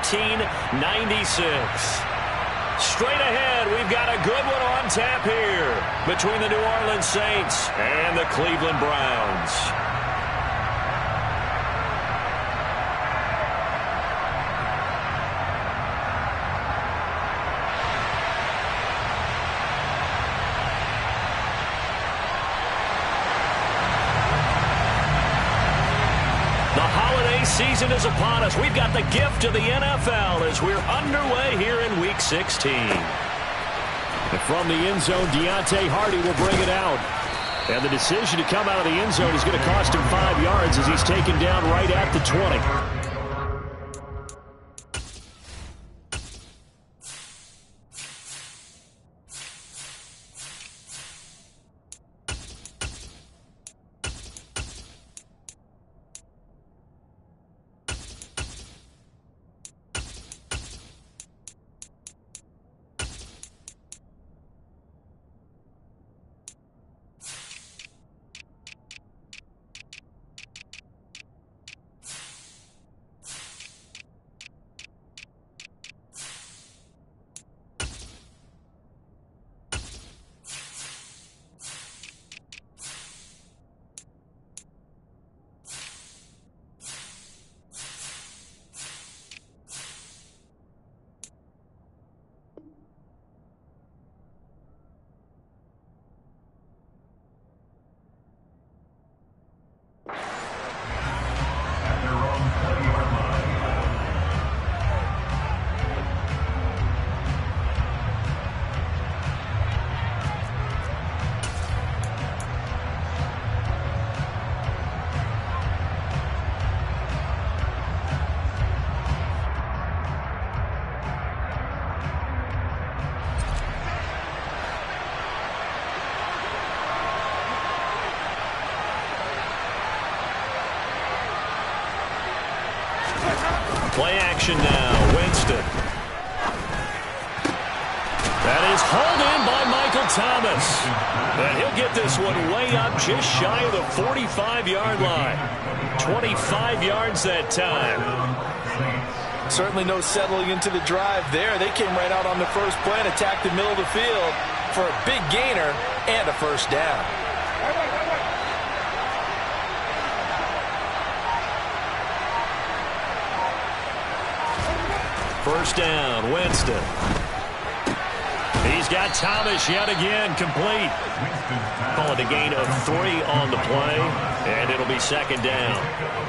1996. Straight ahead, we've got a good one on tap here between the New Orleans Saints and the Cleveland Browns. Season is upon us. We've got the gift of the NFL as we're underway here in Week 16. And from the end zone, Deontay Hardy will bring it out. And the decision to come out of the end zone is going to cost him 5 yards as he's taken down right at the 20. Play action now. Winston. That is hauled in by Michael Thomas. And he'll get this one way up just shy of the 45-yard line. 25 yards that time. Certainly no settling into the drive there. They came right out on the first play and attacked the middle of the field for a big gainer and a first down. First down, Winston. He's got Thomas yet again, complete. Call it a gain of 3 on the play, and it'll be second down.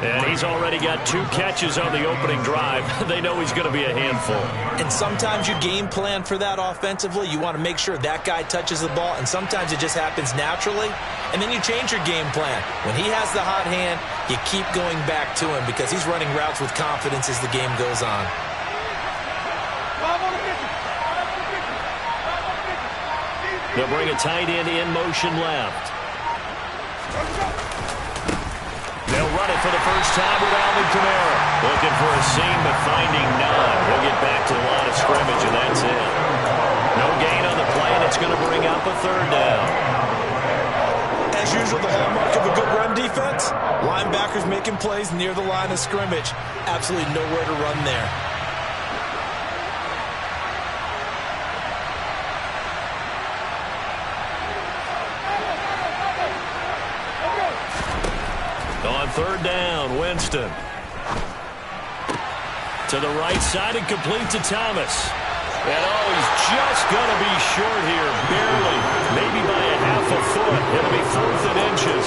And he's already got 2 catches on the opening drive. They know he's going to be a handful. And sometimes you game plan for that offensively. You want to make sure that guy touches the ball, and sometimes it just happens naturally. And then you change your game plan. When he has the hot hand, you keep going back to him because he's running routes with confidence as the game goes on. They'll bring a tight end in motion left. They'll run it for the first time with Alvin Kamara. Looking for a seam, but finding none. He'll get back to the line of scrimmage, and that's it. No gain on the play, and it's going to bring up a third down. As usual, the hallmark of a good run defense, linebackers making plays near the line of scrimmage. Absolutely nowhere to run there. On third down, Winston. To the right side and complete to Thomas. And he's just going to be short here, barely, maybe by a half a foot. It'll be 4th and inches.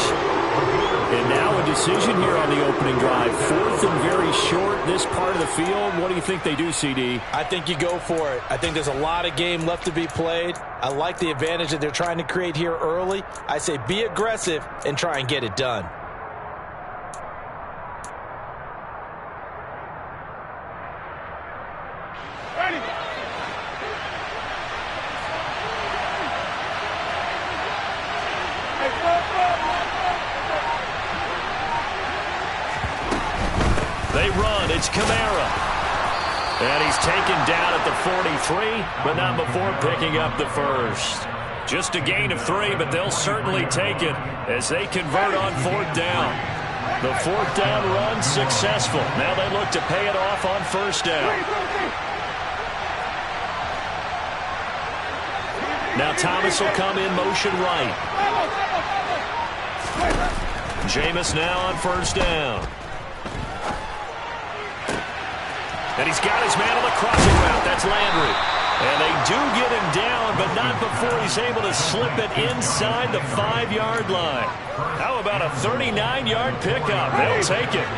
And now a decision here on the opening drive. 4th and very short, this part of the field. What do you think they do, CD? I think you go for it. I think there's a lot of game left to be played. I like the advantage that they're trying to create here early. I say be aggressive and try and get it done. They run. It's Kamara. And he's taken down at the 43, but not before picking up the first. Just a gain of 3, but they'll certainly take it as they convert on 4th down. The fourth down run successful. Now they look to pay it off on first down. Now Thomas will come in motion right. Jameis now on first down. And he's got his man on the crossing route. That's Landry. And they do get him down, but not before he's able to slip it inside the 5-yard line. How about a 39-yard pickup? They'll take it.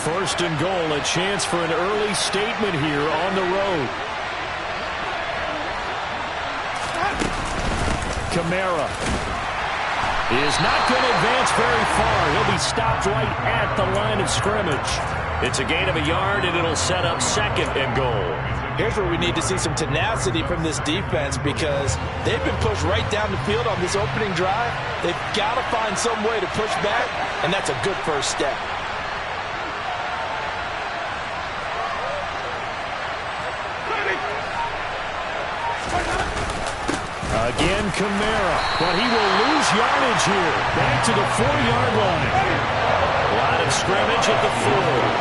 First and goal, a chance for an early statement here on the road. Kamara is not going to advance very far. He'll be stopped right at the line of scrimmage. It's a gain of a yard, and it'll set up second and goal. Here's where we need to see some tenacity from this defense because they've been pushed right down the field on this opening drive. They've got to find some way to push back, and that's a good first step. Again, Kamara, but he will lose yardage here. Back to the 4-yard line. Line of scrimmage at the 4.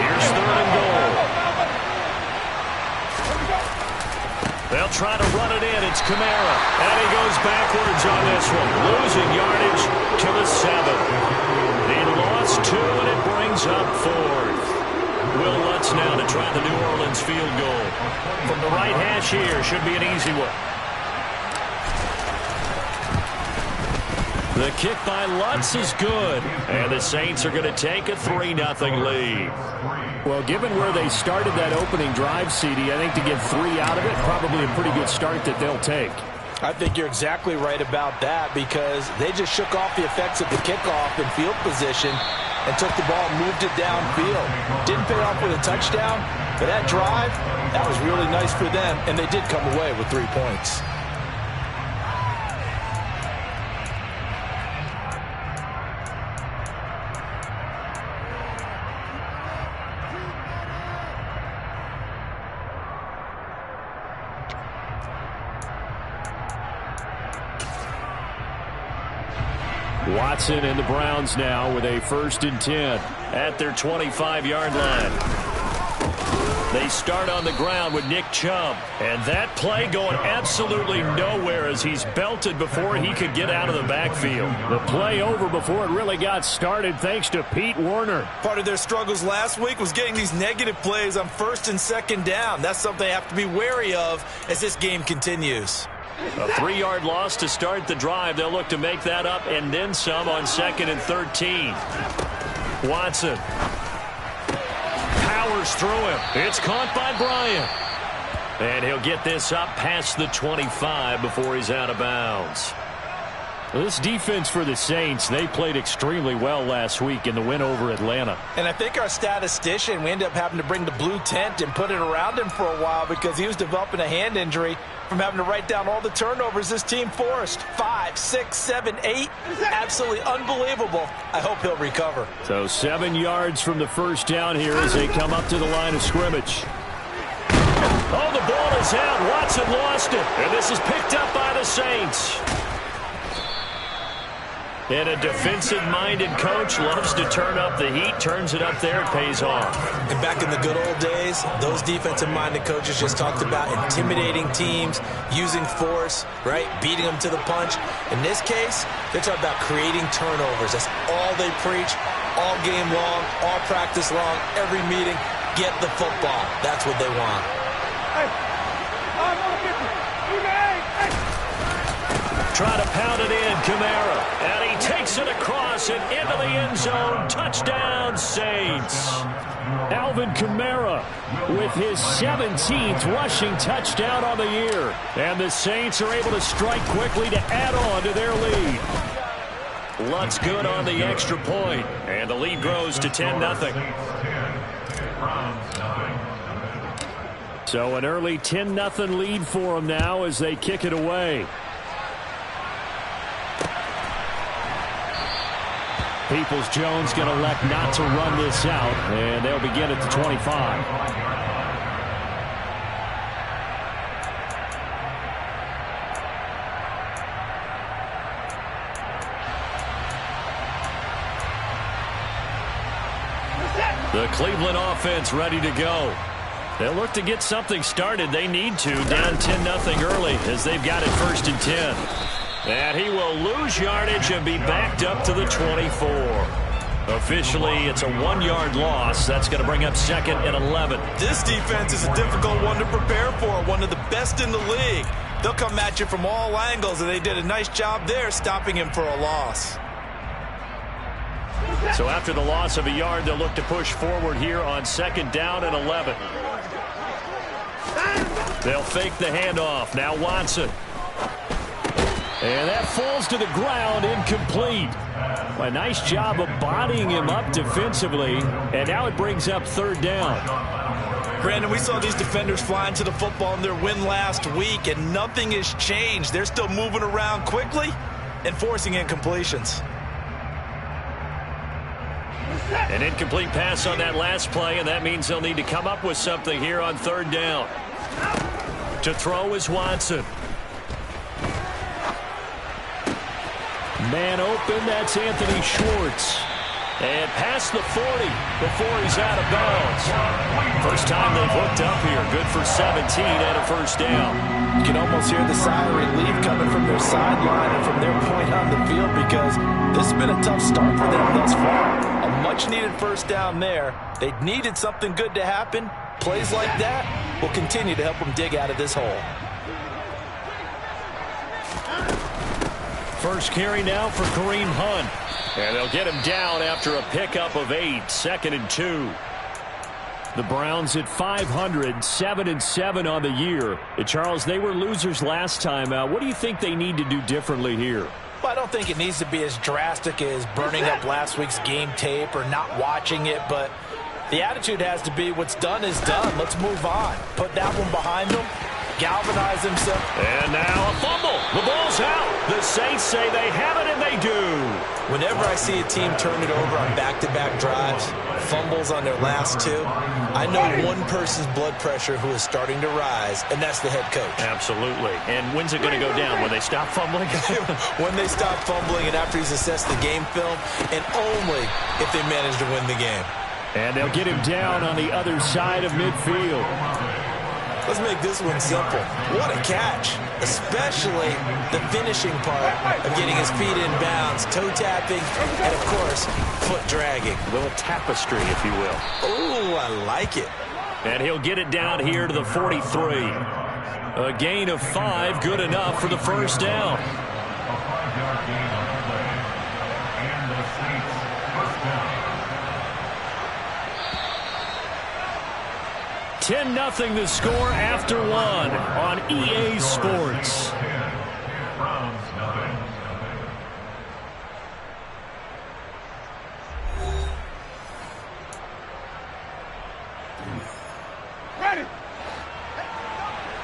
Here's third and goal. They'll try to run it in. It's Kamara. And he goes backwards on this one. Losing yardage to the 7. He lost 2, and it brings up 4th. Will Lutz now to try the New Orleans field goal. From the right hash here, should be an easy one. The kick by Lutz is good. And the Saints are going to take a 3-0 lead. Well, given where they started that opening drive, CD, I think to get 3 out of it, probably a pretty good start that they'll take. I think you're exactly right about that because they just shook off the effects of the kickoff in field position and took the ball and moved it downfield. Didn't pay off with a touchdown, but that drive, that was really nice for them, and they did come away with 3 points. Watson and the Browns now with a 1st and 10 at their 25-yard line. They start on the ground with Nick Chubb. And that play going absolutely nowhere as he's belted before he could get out of the backfield. The play over before it really got started thanks to Pete Werner. Part of their struggles last week was getting these negative plays on 1st and 2nd down. That's something they have to be wary of as this game continues. A 3-yard loss to start the drive. They'll look to make that up and then some on 2nd and 13. Watson powers through him. It's caught by Bryant. And he'll get this up past the 25 before he's out of bounds. This defense for the Saints, they played extremely well last week in the win over Atlanta. And I think our statistician, we ended up having to bring the blue tent and put it around him for a while because he was developing a hand injury from having to write down all the turnovers this team forced. 5, 6, 7, 8. Absolutely unbelievable. I hope he'll recover. So 7 yards from the first down here as they come up to the line of scrimmage. Oh, the ball is out. Watson lost it. And this is picked up by the Saints. And a defensive-minded coach loves to turn up the heat, turns it up there, it pays off. And back in the good old days, those defensive-minded coaches just talked about intimidating teams, using force, right, beating them to the punch. In this case, they're talking about creating turnovers. That's all they preach, all game long, all practice long, every meeting. Get the football. That's what they want. Try to pound it in, Kamara. And he takes it across and into the end zone. Touchdown, Saints. Alvin Kamara with his 17th rushing touchdown on the year. And the Saints are able to strike quickly to add on to their lead. Lutz good on the extra point. And the lead grows to 10-0. So an early 10-0 lead for them now as they kick it away. Peoples-Jones going to elect not to run this out, and they'll begin at the 25. The Cleveland offense ready to go. They'll look to get something started. They need to. Down 10-0 early as they've got it 1st and 10. And he will lose yardage and be backed up to the 24. Officially, it's a 1-yard loss. That's going to bring up 2nd and 11. This defense is a difficult one to prepare for, one of the best in the league. They'll come at you from all angles, and they did a nice job there stopping him for a loss. So after the loss of a yard, they'll look to push forward here on 2nd down and 11. They'll fake the handoff. Now Watson. And that falls to the ground, incomplete. A nice job of bodying him up defensively, and now it brings up 3rd down. Brandon, we saw these defenders flying to the football in their win last week, and nothing has changed. They're still moving around quickly and forcing incompletions. An incomplete pass on that last play, and that means they'll need to come up with something here on 3rd down. To throw is Watson. Man open, that's Anthony Schwartz. And past the 40 before he's out of bounds. First time they've hooked up here. Good for 17 and a 1st down. You can almost hear the sigh of relief coming from their sideline and from their point on the field because this has been a tough start for them thus far. A much-needed 1st down there. They needed something good to happen. Plays like that will continue to help them dig out of this hole. First carry now for Kareem Hunt. And they'll get him down after a pickup of 8. 2nd and 2. The Browns at 500, 7-7 on the year. Charles, they were losers last time out. What do you think they need to do differently here? Well, I don't think it needs to be as drastic as burning up last week's game tape or not watching it, but the attitude has to be what's done is done. Let's move on. Put that one behind them. Galvanize himself. And now a fumble. The ball's out. The Saints say they have it, and they do. Whenever I see a team turn it over on back-to-back drives, fumbles on their last 2, I know one person's blood pressure who is starting to rise, and that's the head coach. Absolutely. And when's it going to go down? When they stop fumbling? When they stop fumbling and after he's assessed the game film, and only if they manage to win the game. And they'll get him down on the other side of midfield. Let's make this one simple. What a catch, especially the finishing part of getting his feet in bounds, toe tapping, and, of course, foot dragging. A little tapestry, if you will. Oh, I like it. And he'll get it down here to the 43. A gain of 5, good enough for the 1st down. 10-0 the score after 1 on EA Sports. Ready.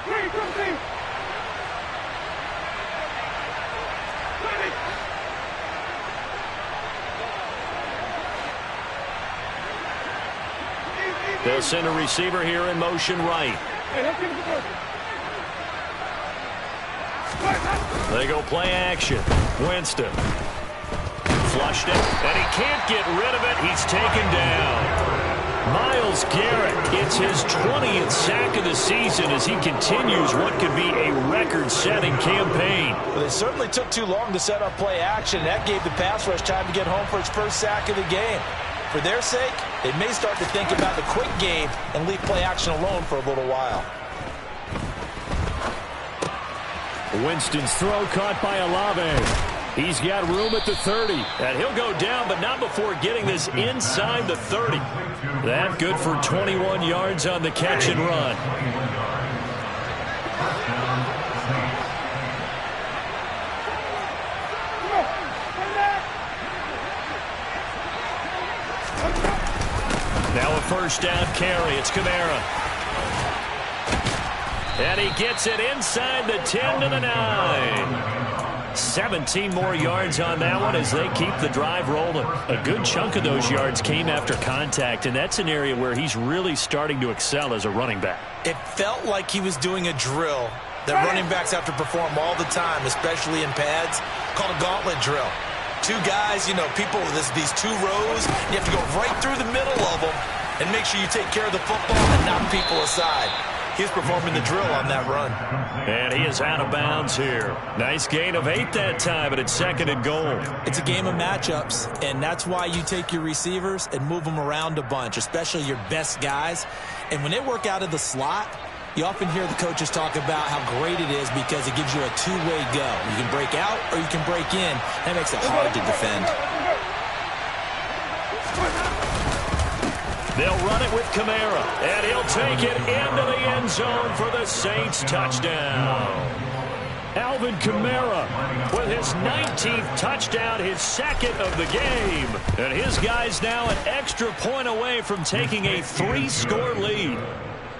3, 2, 3. They'll send a receiver here in motion right. They go play action. Winston. Flushed it, and he can't get rid of it. He's taken down. Myles Garrett gets his 20th sack of the season as he continues what could be a record-setting campaign. Well, it certainly took too long to set up play action. That gave the pass rush time to get home for its first sack of the game. For their sake, they may start to think about the quick game and leave play action alone for a little while. Winston's throw caught by Olave. He's got room at the 30. And he'll go down, but not before getting this inside the 30. That good for 21 yards on the catch and run. Now a first down carry. It's Kamara. And he gets it inside the 10 to the 9. 17 more yards on that one as they keep the drive rolling. A good chunk of those yards came after contact, and that's an area where he's really starting to excel as a running back. It felt like he was doing a drill that running backs have to perform all the time, especially in pads, called a gauntlet drill. Two guys, you know, people, these two rows, you have to go right through the middle of them and make sure you take care of the football and knock people aside. He's performing the drill on that run. And he is out of bounds here. Nice gain of 8 that time, but it's 2nd and goal. It's a game of matchups, and that's why you take your receivers and move them around a bunch, especially your best guys. And when they work out of the slot, you often hear the coaches talk about how great it is because it gives you a two-way go. You can break out or you can break in. That makes it hard to defend. They'll run it with Kamara, and he'll take it into the end zone for the Saints touchdown. Alvin Kamara with his 19th touchdown, his 2nd of the game. And his guy's now an extra point away from taking a 3-score lead.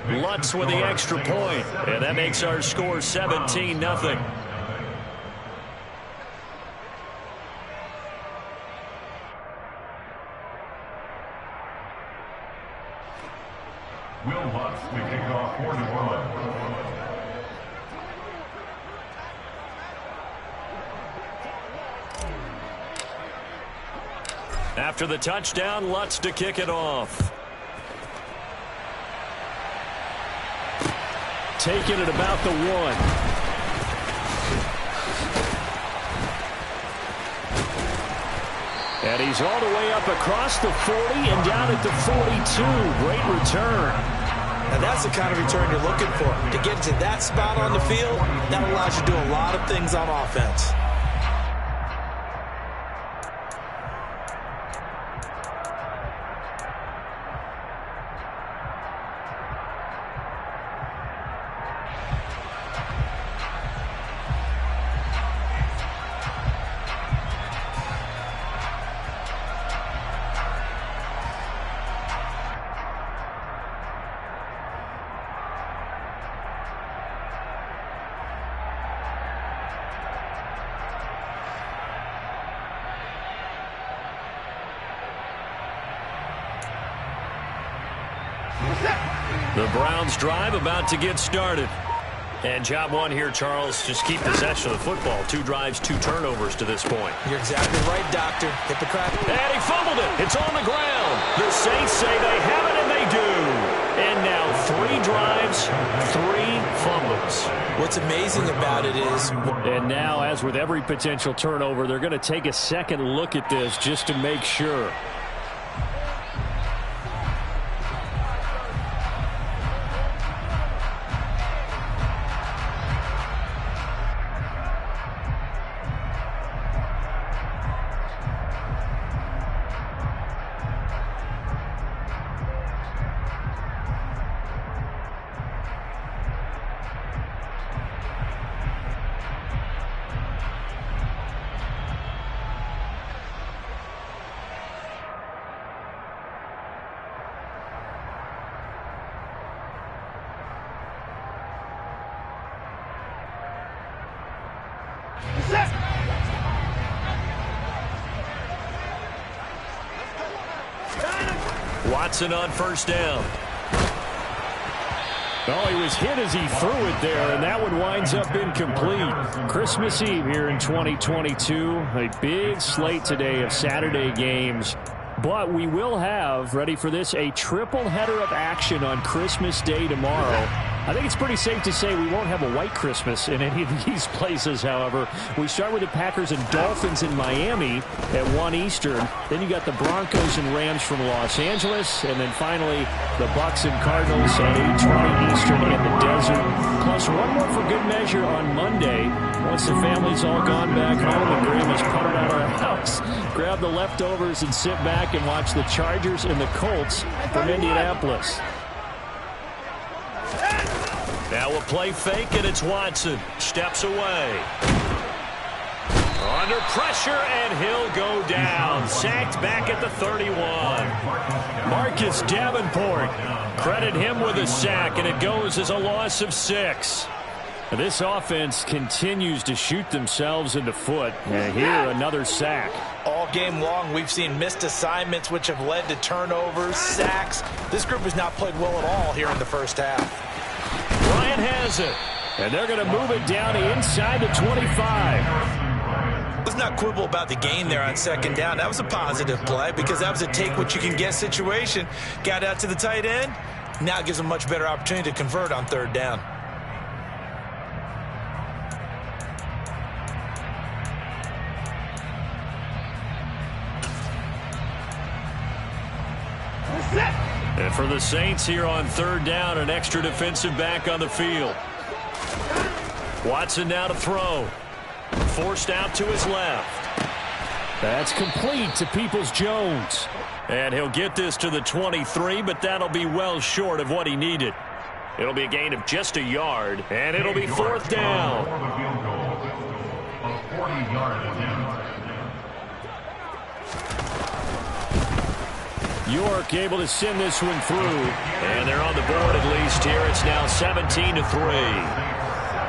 Lutz with the extra point, and that makes our score 17-0. Will Lutz to kick off 41. After the touchdown, Lutz to kick it off. Taking it about the 1. And he's all the way up across the 40 and down at the 42. Great return. Now that's the kind of return you're looking for. To get to that spot on the field, that allows you to do a lot of things on offense. The Browns drive about to get started. And job one here, Charles, just keep possession of the football. 2 drives, 2 turnovers to this point. You're exactly right, Doctor. Hippocratic. And he fumbled it. It's on the ground. The Saints say they have it, and they do. And now 3 drives, 3 fumbles. What's amazing about it is... And now, as with every potential turnover, they're going to take a second look at this just to make sure. Watson on first down. Oh, he was hit as he threw it there, and that one winds up incomplete. Christmas Eve here in 2022. A big slate today of Saturday games. But we will have, ready for this, a triple header of action on Christmas Day tomorrow. I think it's pretty safe to say we won't have a white Christmas in any of these places, however. We start with the Packers and Dolphins in Miami at 1 Eastern. Then you got the Broncos and Rams from Los Angeles. And then finally, the Bucs and Cardinals at 8:20 Eastern in the desert. Plus one more for good measure on Monday. Once the family's all gone back home and Grandma's puttered out our house, grab the leftovers and sit back and watch the Chargers and the Colts from Indianapolis. Now we'll play fake, and it's Watson. Steps away. Under pressure, and he'll go down. Sacked back at the 31. Marcus Davenport. Credit him with a sack, and it goes as a loss of 6. This offense continues to shoot themselves in the foot. And here, another sack. All game long, we've seen missed assignments, which have led to turnovers, sacks. This group has not played well at all here in the first half. Bryant has it. And they're going to move it down inside the 25. There's not quibble about the gain there on second down. That was a positive play because that was a take-what-you-can-get situation. Got out to the tight end. Now it gives them a much better opportunity to convert on third down. And for the Saints here on third down, an extra defensive back on the field. Watson now to throw. Forced out to his left. That's complete to Peoples-Jones. And he'll get this to the 23, but that'll be well short of what he needed. It'll be a gain of just a yard, and it'll be fourth down. York able to send this one through. And they're on the board at least here. It's now 17-3.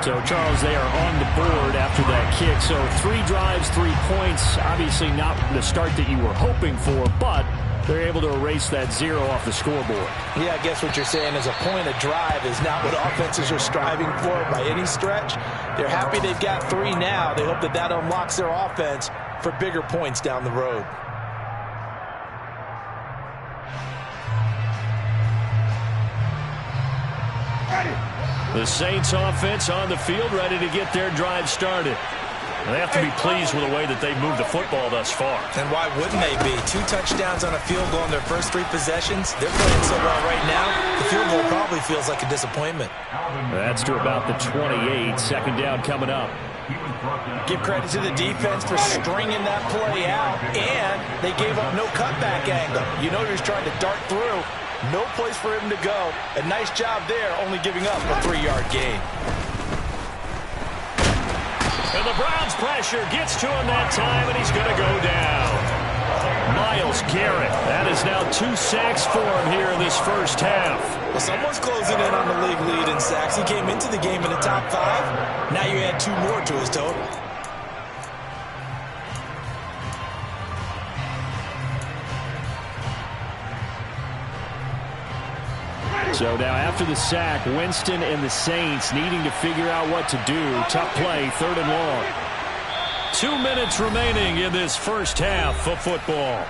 So, Charles, they are on the board after that kick. So 3 drives, 3 points. Obviously not the start that you were hoping for, but they're able to erase that 0 off the scoreboard. Yeah, I guess what you're saying is a point of drive is not what offenses are striving for by any stretch. They're happy they've got 3 now. They hope that that unlocks their offense for bigger points down the road. The Saints offense on the field, ready to get their drive started. They have to be pleased with the way that they've moved the football thus far. And why wouldn't they be? 2 touchdowns on a field goal in their first 3 possessions. They're playing so well right now, the field goal probably feels like a disappointment. That's to about the 28. Second down coming up. Give credit to the defense for stringing that play out, and they gave up no cutback angle. You know he was trying to dart through. No place for him to go. A nice job there, only giving up a 3-yard gain. And the Browns' pressure gets to him that time, and he's going to go down. Myles Garrett. That is now 2 sacks for him here in this first half. Well, someone's closing in on the league lead in sacks. He came into the game in the top 5. Now you add 2 more to his total. So now after the sack, Winston and the Saints needing to figure out what to do. Tough play, 3rd and long. 2 minutes remaining in this first half of football.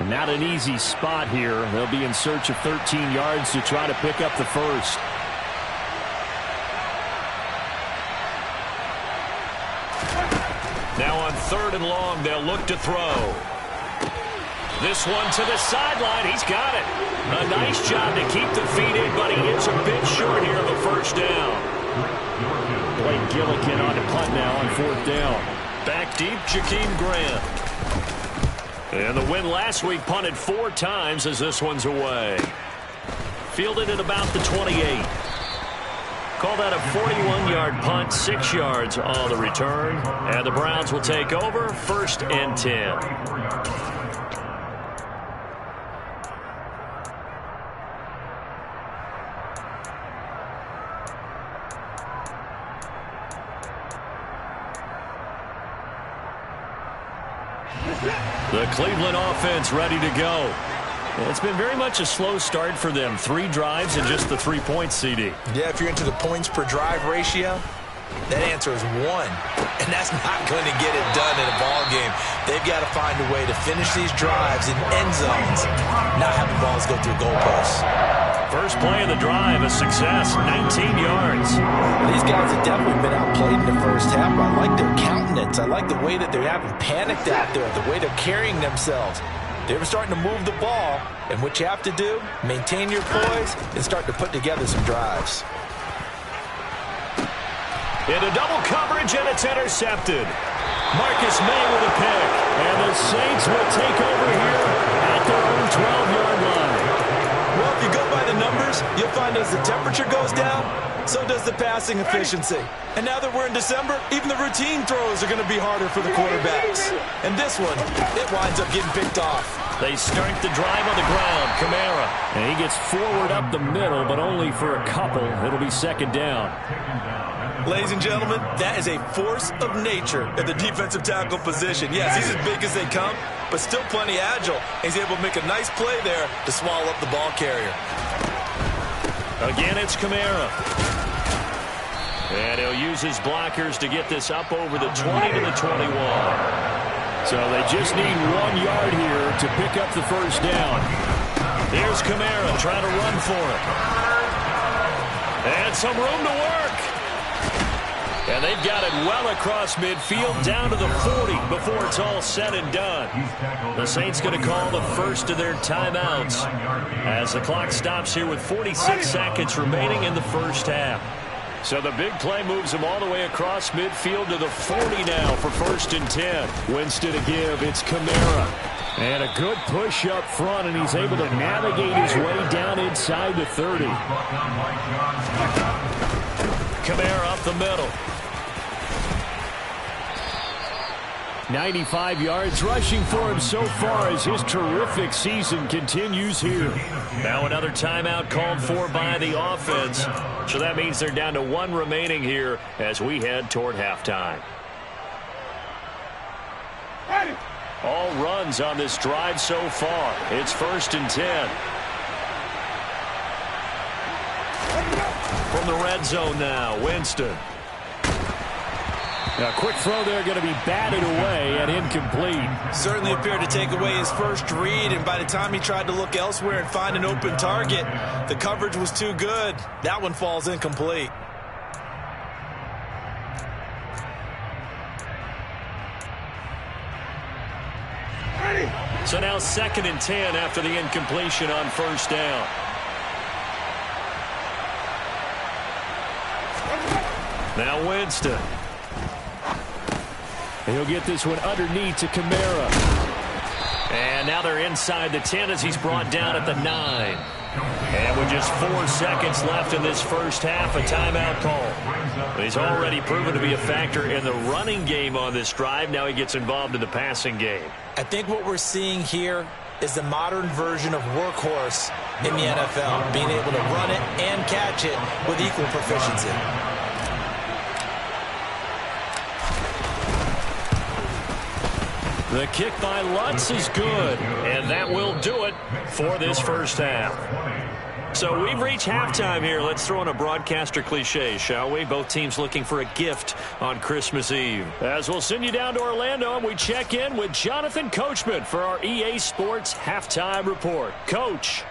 Not an easy spot here. They'll be in search of 13 yards to try to pick up the first. Now on 3rd and long, they'll look to throw. This one to the sideline. He's got it. A nice job to keep the feet in, but he is a bit short here of a first down. Blake Gillikin on the punt now on 4th down. Back deep, Jakeem Grant. And the win last week punted 4 times as this one's away. Fielded at about the 28. Call that a 41-yard punt, 6 yards on the return. And the Browns will take over, 1st and 10. The Cleveland offense ready to go. It's been very much a slow start for them. 3 drives and just the 3-point CD. Yeah, if you're into the points per drive ratio, that answer is 1. And that's not going to get it done in a ball game. They've got to find a way to finish these drives in end zones, not having balls go through goalposts. First play of the drive, a success, 19 yards. These guys have definitely been outplayed in the first half. I like their countenance. I like the way that they haven't panicked out there, the way they're carrying themselves. They were starting to move the ball, and what you have to do, maintain your poise and start to put together some drives. Into double coverage, and it's intercepted. Marcus May with a pick. And the Saints will take over here at their own 12-yard line. Well, if you go by the numbers, you'll find as the temperature goes down, so does the passing efficiency. And now that we're in December, even the routine throws are going to be harder for the quarterbacks. And this one, it winds up getting picked off. They start the drive on the ground. Kamara. And he gets forward up the middle, but only for a couple. It'll be 2nd down. Ladies and gentlemen, that is a force of nature at the defensive tackle position. Yes, he's as big as they come, but still plenty agile. He's able to make a nice play there to swallow up the ball carrier. Again, it's Kamara. And he'll use his blockers to get this up over the 20 to the 21. So they just need 1 yard here to pick up the first down. Here's Kamara trying to run for it. And some room to work. And they've got it well across midfield down to the 40 before it's all said and done. The Saints going to call the first of their timeouts as the clock stops here with 46 seconds remaining in the first half. So the big play moves him all the way across midfield to the 40 now for 1st and 10. Winston to give. It's Kamara. And a good push up front, and he's able to navigate his way down inside the 30. Kamara up the middle. 95 yards rushing for him so far as his terrific season continues here. Now another timeout called for by the offense. So that means they're down to 1 remaining here as we head toward halftime. All runs on this drive so far. It's 1st and 10. From the red zone now, Winston. A quick throw there going to be batted away and incomplete. Certainly appeared to take away his first read, and by the time he tried to look elsewhere and find an open target, the coverage was too good. That one falls incomplete. So now 2nd and 10 after the incompletion on 1st down. Now Winston. He'll get this one underneath to Kamara. And now they're inside the 10 as he's brought down at the 9. And with just 4 seconds left in this first half, a timeout call. He's already proven to be a factor in the running game on this drive. Now he gets involved in the passing game. I think what we're seeing here is the modern version of workhorse in the NFL, being able to run it and catch it with equal proficiency. The kick by Lutz is good, and that will do it for this first half. So we've reached halftime here. Let's throw in a broadcaster cliche, shall we? Both teams looking for a gift on Christmas Eve. As we'll send you down to Orlando, and we check in with Jonathan Coachman for our EA Sports Halftime Report. Coach.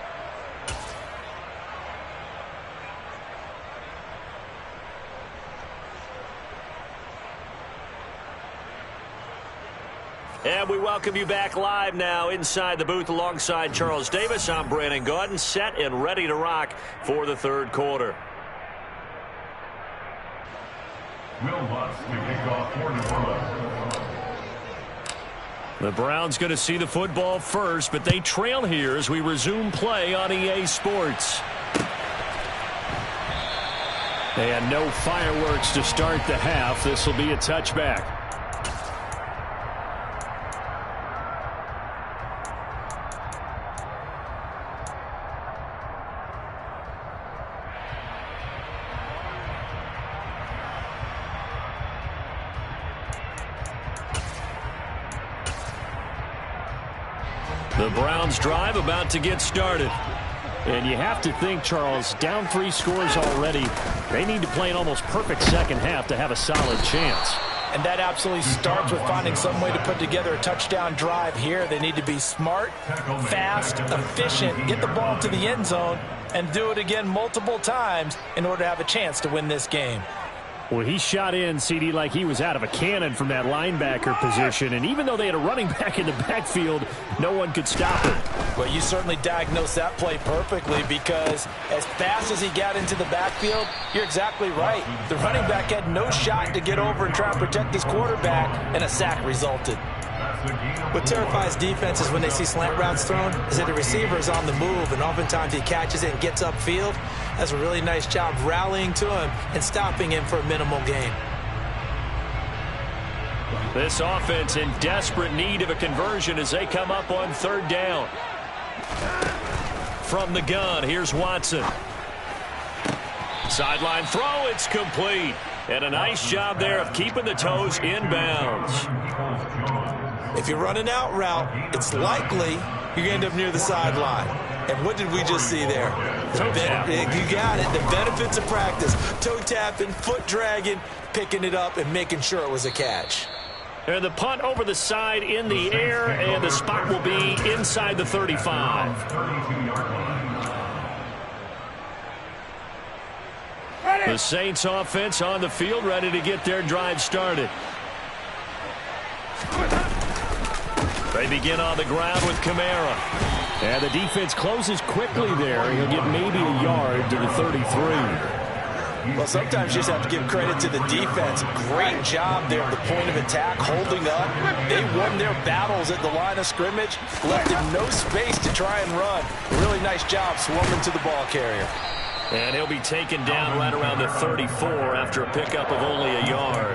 And we welcome you back live now inside the booth alongside Charles Davis. I'm Brandon Gaudin, set and ready to rock for the 3rd quarter. Will Lutz to kick off for New Orleans. The Browns going to see the football first, but they trail here as we resume play on EA Sports. And no fireworks to start the half. This will be a touchback. The Browns drive about to get started. And you have to think, Charles, down 3 scores already. They need to play an almost perfect second half to have a solid chance. And that absolutely starts with finding some way to put together a touchdown drive here. They need to be smart, fast, efficient, get the ball to the end zone, and do it again multiple times in order to have a chance to win this game. Well, he shot in, CD, like he was out of a cannon from that linebacker position. And even though they had a running back in the backfield, no one could stop him. Well, you certainly diagnosed that play perfectly, because as fast as he got into the backfield, you're exactly right. The running back had no shot to get over and try and protect his quarterback, and a sack resulted. What terrifies defenses when they see slant routes thrown is that the receiver is on the move, and oftentimes he catches it and gets upfield. That's a really nice job rallying to him and stopping him for a minimal gain. This offense in desperate need of a conversion as they come up on 3rd down. From the gun, here's Watson. Sideline throw, it's complete. And a nice job there of keeping the toes in bounds. If you're running out route, it's likely you're going to end up near the sideline. And what did we just see there? Toe tap. You got it. The benefits of practice. Toe tapping, foot dragging, picking it up, and making sure it was a catch. And the punt over the side in the air, and the spot will be inside the 35. The Saints offense on the field, ready to get their drive started. They begin on the ground with Kamara. And the defense closes quickly there. He'll get maybe a yard to the 33. Well, sometimes you just have to give credit to the defense. Great job there at the point of attack, holding up. They won their battles at the line of scrimmage, left him no space to try and run. Really nice job swarming to the ball carrier. And he'll be taken down right around the 34 after a pickup of only a yard.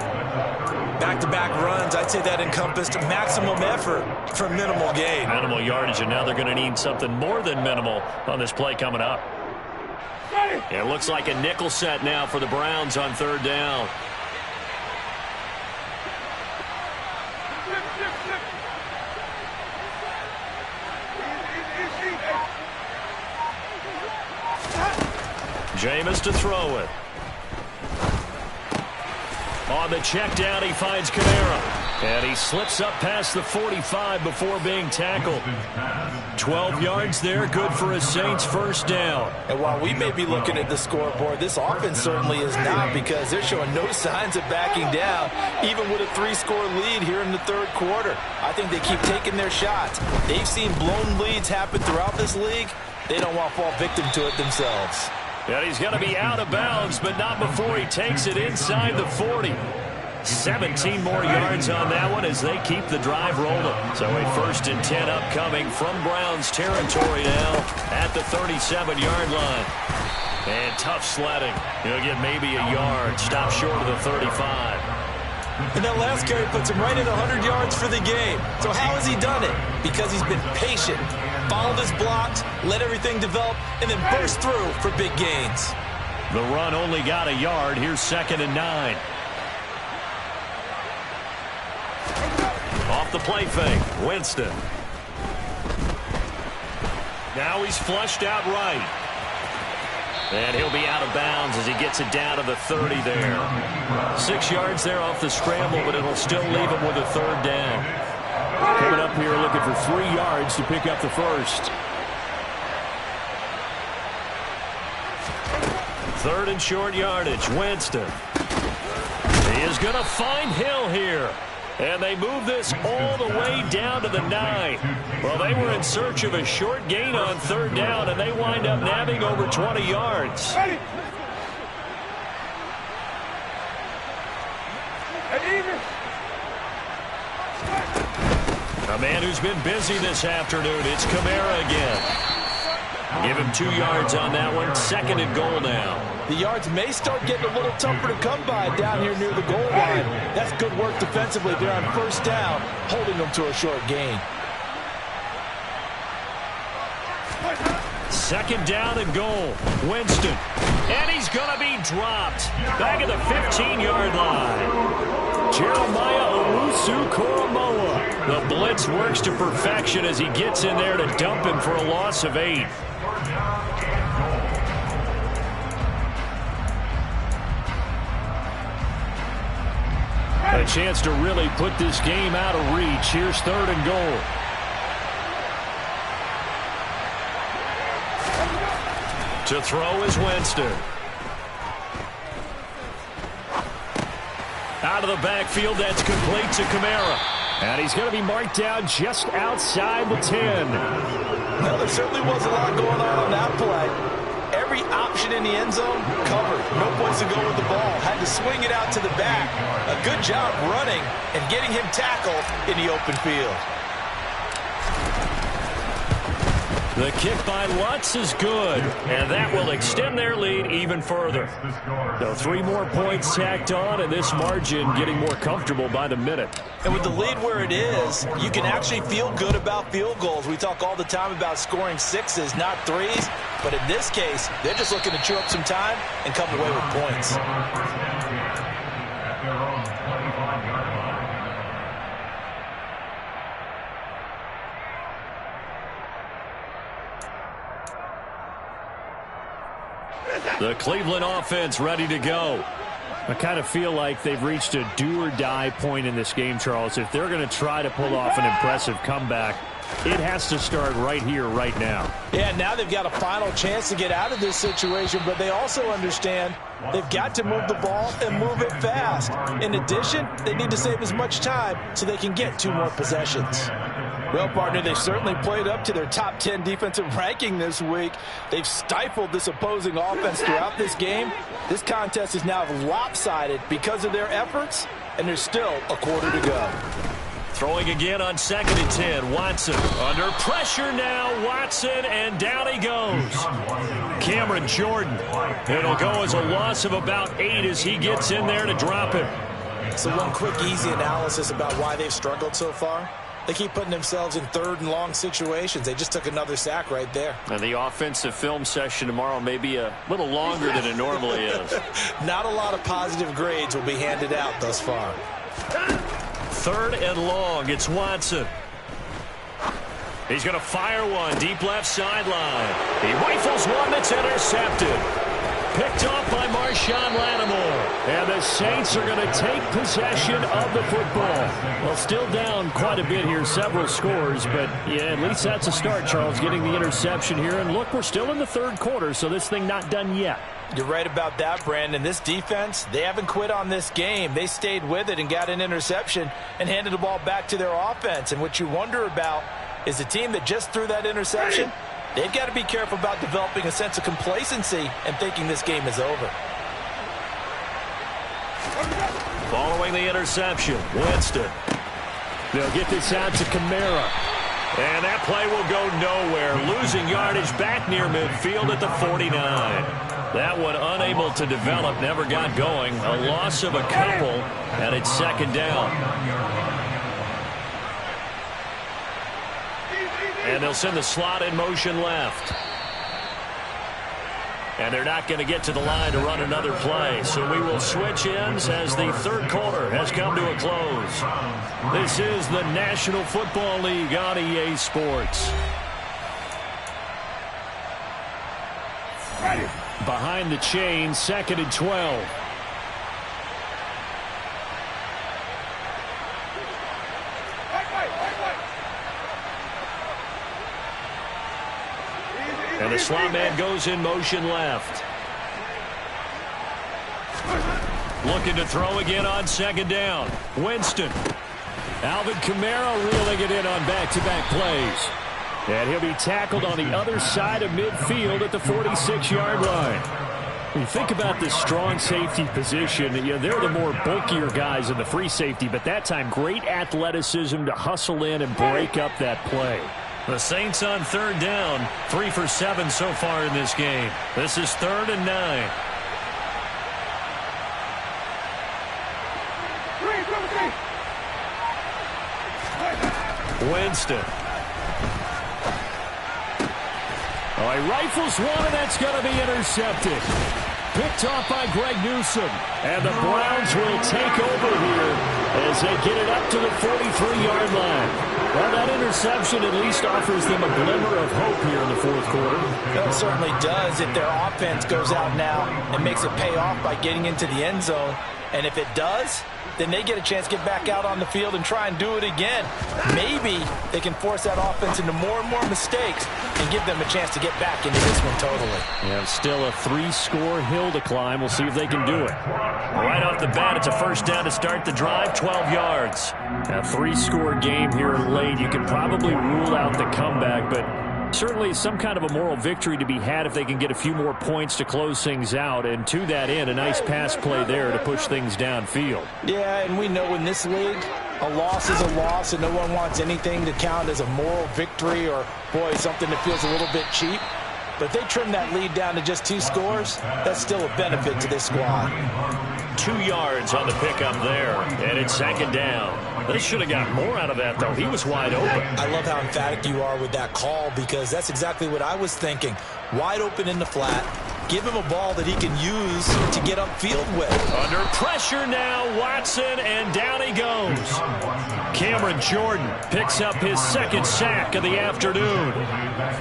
Back-to-back runs, I'd say that encompassed maximum effort for minimal gain. Minimal yardage, and now they're going to need something more than minimal on this play coming up. It looks like a nickel set now for the Browns on third down. Jameis to throw it. On the check down, he finds Kamara. And he slips up past the 45 before being tackled. 12 yards there, good for a Saints first down. And while we may be looking at the scoreboard, this offense certainly is not, because they're showing no signs of backing down, even with a 3-score lead here in the third quarter. I think they keep taking their shots. They've seen blown leads happen throughout this league. They don't want to fall victim to it themselves. And he's going to be out of bounds, but not before he takes it inside the 40. 17 more yards on that one as they keep the drive rolling. So a 1st and 10 upcoming from Browns territory now at the 37-yard line. And tough sledding. He'll get maybe a yard. Stop short of the 35. And that last carry puts him right at 100 yards for the game. So how has he done it? Because he's been patient, followed his blocks, let everything develop, and then burst through for big gains. The run only got a yard. Here's 2nd and 9. Off the play fake, Winston. Now he's flushed out right. And he'll be out of bounds as he gets it down to the 30 there. 6 yards there off the scramble, but it'll still leave him with a 3rd down. Coming up here looking for 3 yards to pick up the first. 3rd and short yardage, Winston. He is going to find Hill here. And they move this all the way down to the 9. Well, they were in search of a short gain on 3rd down, and they wind up nabbing over 20 yards. A man who's been busy this afternoon, it's Kamara again. Give him 2 yards on that one. 2nd and goal now. The yards may start getting a little tougher to come by down here near the goal line. That's good work defensively there on 1st down, holding them to a short gain. 2nd down and goal. Winston. And he's going to be dropped. Back at the 15-yard line. Jeremiah Owusu-Koramoah. The blitz works to perfection as he gets in there to dump him for a loss of 8. A chance to really put this game out of reach. Here's 3rd and goal. To throw is Winston. Out of the backfield, that's complete to Kamara. And he's going to be marked down just outside the 10. Well, there certainly was a lot going on that play. Every option in the end zone covered. No place to go with the ball. Had to swing it out to the back. A good job running and getting him tackled in the open field. The kick by Lutz is good, and that will extend their lead even further. So 3 more points tacked on, and this margin getting more comfortable by the minute. And with the lead where it is, you can actually feel good about field goals. We talk all the time about scoring 6s, not 3s. But in this case, they're just looking to chew up some time and come away with points. The Cleveland offense ready to go. I kind of feel like they've reached a do-or-die point in this game, Charles. If they're going to try to pull off an impressive comeback, it has to start right here, right now. Yeah, now they've got a final chance to get out of this situation, but they also understand they've got to move the ball and move it fast. In addition, they need to save as much time so they can get 2 more possessions. Well, partner, they've certainly played up to their top 10 defensive ranking this week. They've stifled this opposing offense throughout this game. This contest is now lopsided because of their efforts, and there's still a quarter to go. Throwing again on 2nd and 10. Watson under pressure now. Watson, and down he goes. Cameron Jordan. It'll go as a loss of about 8 as he gets in there to drop him. So one quick, easy analysis about why they've struggled so far. They keep putting themselves in 3rd and long situations. They just took another sack right there. And the offensive film session tomorrow may be a little longer than it normally is. Not a lot of positive grades will be handed out thus far. 3rd and long. It's Watson. He's going to fire one deep left sideline. He rifles one that's intercepted. Picked off by Marshawn Lattimore. And the Saints are going to take possession of the football. Well, still down quite a bit here, several scores, but yeah, at least that's a start, Charles, getting the interception here. And look, we're still in the 3rd quarter, so this thing not done yet. You're right about that, Brandon. This defense, they haven't quit on this game. They stayed with it and got an interception and handed the ball back to their offense. And what you wonder about is the team that just threw that interception, they've got to be careful about developing a sense of complacency and thinking this game is over. Following the interception, Winston. They'll get this out to Kamara. And that play will go nowhere. Losing yardage back near midfield at the 49. That one unable to develop, never got going. A loss of a couple, and it's 2nd down. And they'll send the slot in motion left. And they're not going to get to the line to run another play. So we will switch ends as the 3rd quarter has come to a close. This is the National Football League on EA Sports. Behind the chain, 2nd and 12. And the slot man goes in motion left. Looking to throw again on 2nd down. Winston. Alvin Kamara reeling it in on back-to-back plays. And he'll be tackled on the other side of midfield at the 46-yard line. When you think about this strong safety position, you know, they're the more bulkier guys in the free safety, but that time great athleticism to hustle in and break up that play. The Saints on 3rd down, 3 for 7 so far in this game. This is 3rd and 9. Winston. Oh, he rifles one, and that's going to be intercepted. Picked off by Greg Newsome. And the Browns will take over here as they get it up to the 43-yard line. Well, that interception at least offers them a glimmer of hope here in the 4th quarter. It certainly does if their offense goes out now and makes it pay off by getting into the end zone. And if it does, then they get a chance to get back out on the field and try and do it again. Maybe they can force that offense into more and more mistakes and give them a chance to get back into this one totally. Yeah, still a 3-score hill to climb. We'll see if they can do it. Right off the bat, it's a 1st down to start the drive, 12 yards. A 3-score game here late. You can probably rule out the comeback, but certainly some kind of a moral victory to be had if they can get a few more points to close things out. And to that end, a nice pass play there to push things downfield. Yeah, and we know in this league, a loss is a loss, and no one wants anything to count as a moral victory or, boy, something that feels a little bit cheap. But if they trim that lead down to just 2 scores, that's still a benefit to this squad. 2 yards on the pickup there, and it's 2nd down. They should have got more out of that, though. He was wide open. I love how emphatic you are with that call because that's exactly what I was thinking. Wide open in the flat. Give him a ball that he can use to get upfield with. Under pressure now, Watson, and down he goes. Cameron Jordan picks up his second sack of the afternoon.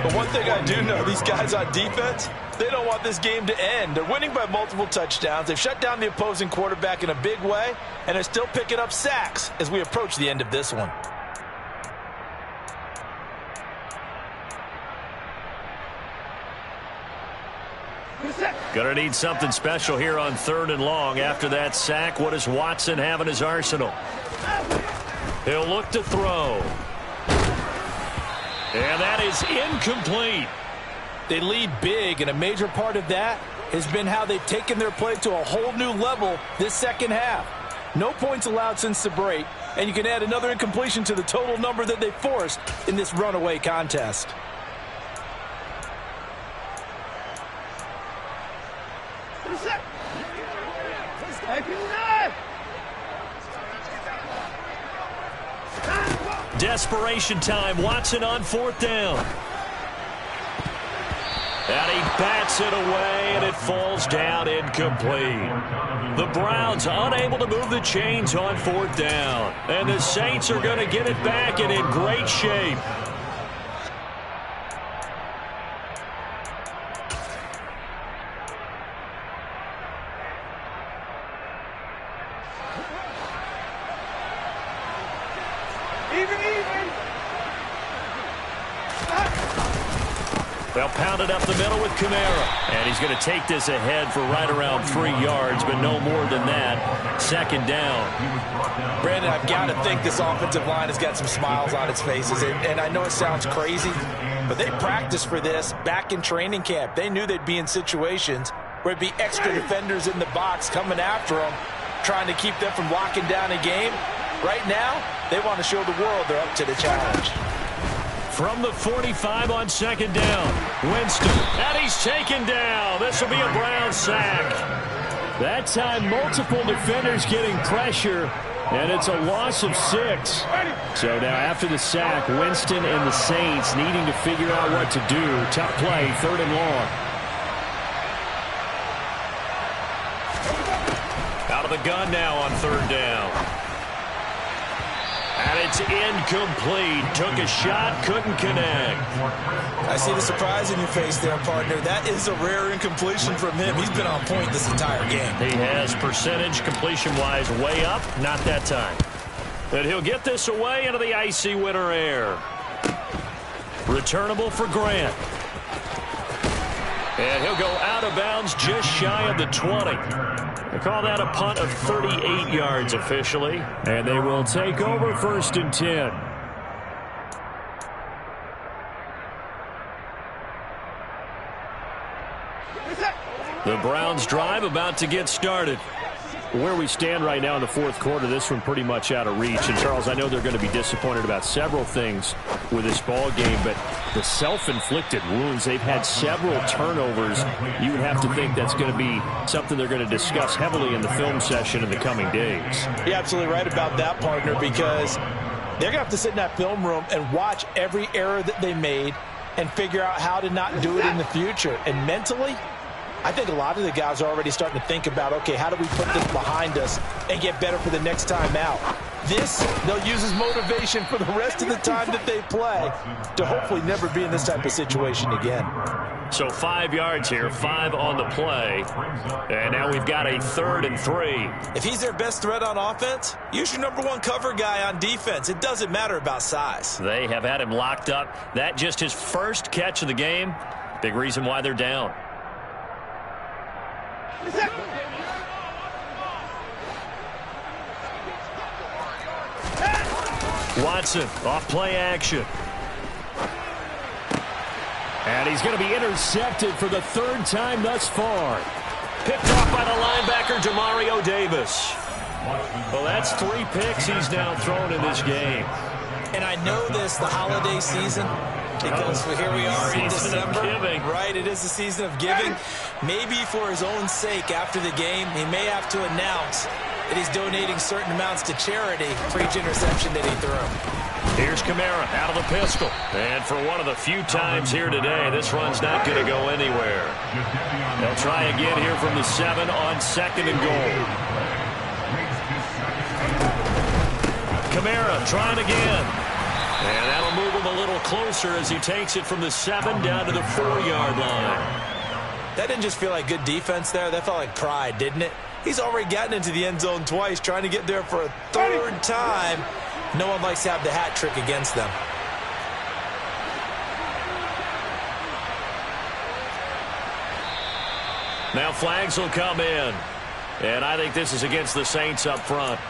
But one thing I do know, these guys on defense, they don't want this game to end. They're winning by multiple touchdowns. They've shut down the opposing quarterback in a big way, and they're still picking up sacks as we approach the end of this one. Gonna need something special here on 3rd and long. After that sack, what does Watson have in his arsenal? He'll look to throw. And that is incomplete. They lead big, and a major part of that has been how they've taken their play to a whole new level this second half. No points allowed since the break, and you can add another incompletion to the total number that they forced in this runaway contest. Desperation time. Watson on 4th down. And he bats it away, and it falls down incomplete. The Browns unable to move the chains on 4th down. And the Saints are going to get it back and in great shape. They'll pound it up the middle with Kamara. And he's going to take this ahead for right around 3 yards, but no more than that. 2nd down. Brandon, I've got to think this offensive line has got some smiles on its faces. And I know it sounds crazy, but they practiced for this back in training camp. They knew they'd be in situations where it'd be extra defenders in the box coming after them, trying to keep them from locking down a game. Right now, they want to show the world they're up to the challenge. From the 45 on 2nd down, Winston, and he's taken down. This will be a Brown sack. That time, multiple defenders getting pressure, and it's a loss of 6. So now after the sack, Winston and the Saints needing to figure out what to do. Tough play, 3rd and long. Out of the gun now on 3rd down. And it's incomplete. Took a shot, couldn't connect. I see the surprise in your face there, partner. That is a rare incompletion from him. He's been on point this entire game. He has percentage completion-wise way up. Not that time. But he'll get this away into the icy winter air. Returnable for Grant. And he'll go out of bounds just shy of the 20. They call that a punt of 38 yards officially. And they will take over 1st and 10. The Browns drive about to get started. Where we stand right now in the 4th quarter, this one pretty much out of reach. And, Charles, I know they're going to be disappointed about several things with this ball game, but the self-inflicted wounds, they've had several turnovers. You would have to think that's going to be something they're going to discuss heavily in the film session in the coming days. You're absolutely right about that, partner, because they're going to have to sit in that film room and watch every error that they made and figure out how to not do it in the future. And mentally, I think a lot of the guys are already starting to think about, okay, how do we put this behind us and get better for the next time out? This, they'll use as motivation for the rest of the time that they play to hopefully never be in this type of situation again. So 5 yards here, 5 on the play. And now we've got a 3rd and 3. If he's their best threat on offense, use your #1 cover guy on defense. It doesn't matter about size. They have had him locked up. That just his first catch of the game. Big reason why they're down. Watson off play action. And he's going to be intercepted for the 3rd time thus far. Picked off by the linebacker, Demario Davis. Well, that's 3 picks he's now thrown in this game. And I know this, the holiday season, because here we are in December. Right, it is the season of giving. Maybe for his own sake after the game, he may have to announce that he's donating certain amounts to charity for each interception that he threw. Here's Kamara out of the pistol. And for one of the few times here today, this run's not going to go anywhere. They'll try again here from the 7 on 2nd and goal. Kamara trying again. And that'll move him a little closer as he takes it from the 7 down to the 4-yard line. That didn't just feel like good defense there. That felt like pride, didn't it? He's already gotten into the end zone twice, trying to get there for a 3rd time. No one likes to have the hat trick against them. Now flags will come in. And I think this is against the Saints up front.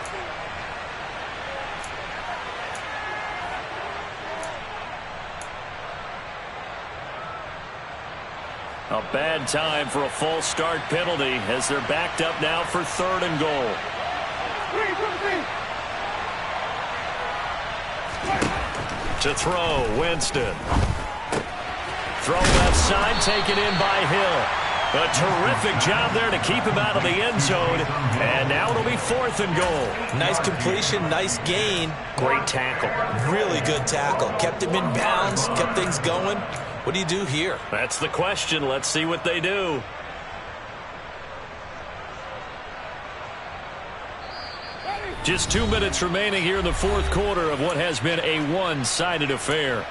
A bad time for a false start penalty as they're backed up now for 3rd and goal. To throw, Winston. Throw left side, taken in by Hill. A terrific job there to keep him out of the end zone. And now it'll be 4th and goal. Nice completion, nice gain. Great tackle. Really good tackle. Kept him in bounds, kept things going. What do you do here? That's the question. Let's see what they do. Just 2 minutes remaining here in the 4th quarter of what has been a one-sided affair.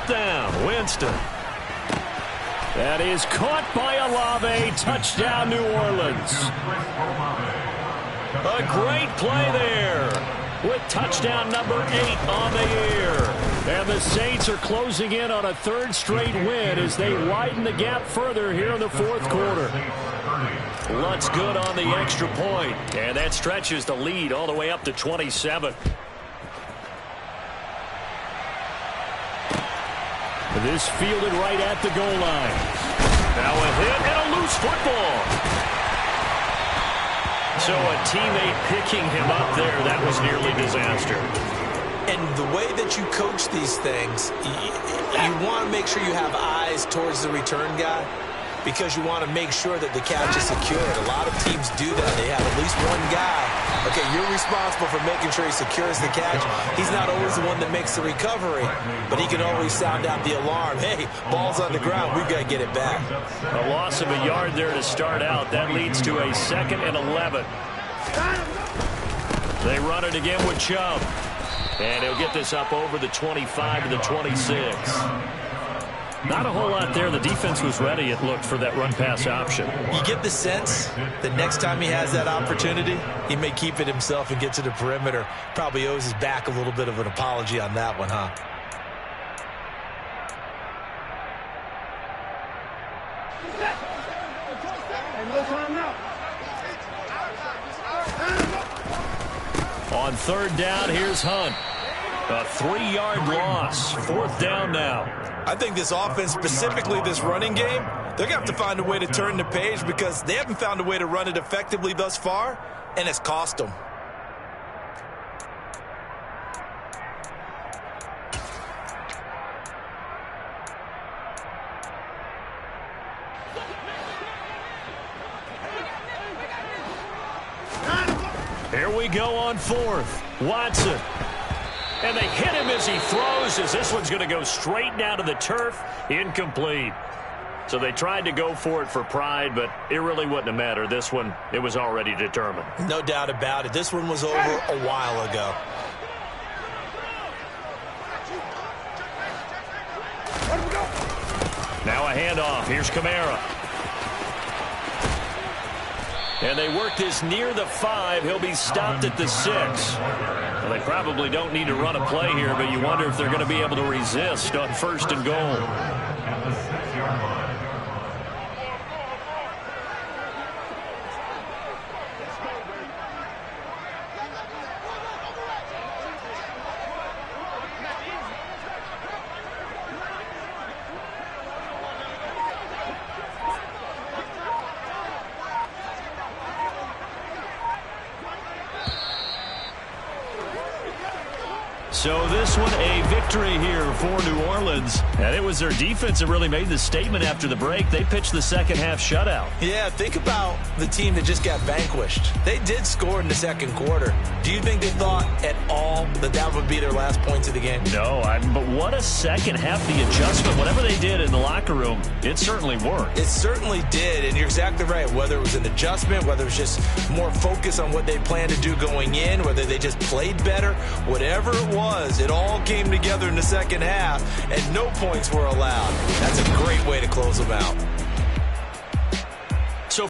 Down, Winston. That is caught by Olave. Touchdown, New Orleans. A great play there with touchdown number 8 on the year. And the Saints are closing in on a 3rd straight win as they widen the gap further here in the 4th quarter. Lutz good on the extra point, and that stretches the lead all the way up to 27. This fielded right at the goal line. Now a hit and a loose football. So a teammate picking him up there, that was nearly disaster. And the way that you coach these things, you want to make sure you have eyes towards the return guy because you want to make sure that the catch is secured. A lot of teams do that. They have at least one guy. Okay, you're responsible for making sure he secures the catch. He's not always the one that makes the recovery, but he can always sound out the alarm. Hey, ball's on the ground. We've got to get it back. A loss of a yard there to start out. That leads to a 2nd and 11. They run it again with Chubb. And he'll get this up over the 25 to the 26. Not a whole lot there. The defense was ready, it looked, for that run-pass option. You get the sense that next time he has that opportunity, he may keep it himself and get to the perimeter. Probably owes his back a little bit of an apology on that one, huh? On 3rd down, here's Hunt. A 3-yard loss. 4th down now. I think this offense, specifically this running game, they're going to have to find a way to turn the page because they haven't found a way to run it effectively thus far, and it's cost them. Here we go on 4th. Watson. And they hit him as he throws, as this one's going to go straight down to the turf. Incomplete. So they tried to go for it for pride, but it really wouldn't have mattered. This one, it was already determined. No doubt about it. This one was over a while ago. Now a handoff. Here's Kamara. And they work this near the 5. He'll be stopped at the 6. Well, they probably don't need to run a play here, but you wonder if they're going to be able to resist on 1st and goal. At the 6-yard line. So this one a victory here for New Orleans. And it was their defense that really made the statement after the break. They pitched the second half shutout. Yeah, think about the team that just got vanquished. They did score in the second quarter. Do you think they thought at all that that would be their last points of the game? No, but what a second half. The adjustment, whatever they did in the locker room, it certainly worked. It certainly did, and you're exactly right. Whether it was an adjustment, whether it was just more focus on what they planned to do going in, whether they just played better, whatever it was, it all came together in the second half, and no points were allowed. That's a great way to close them out.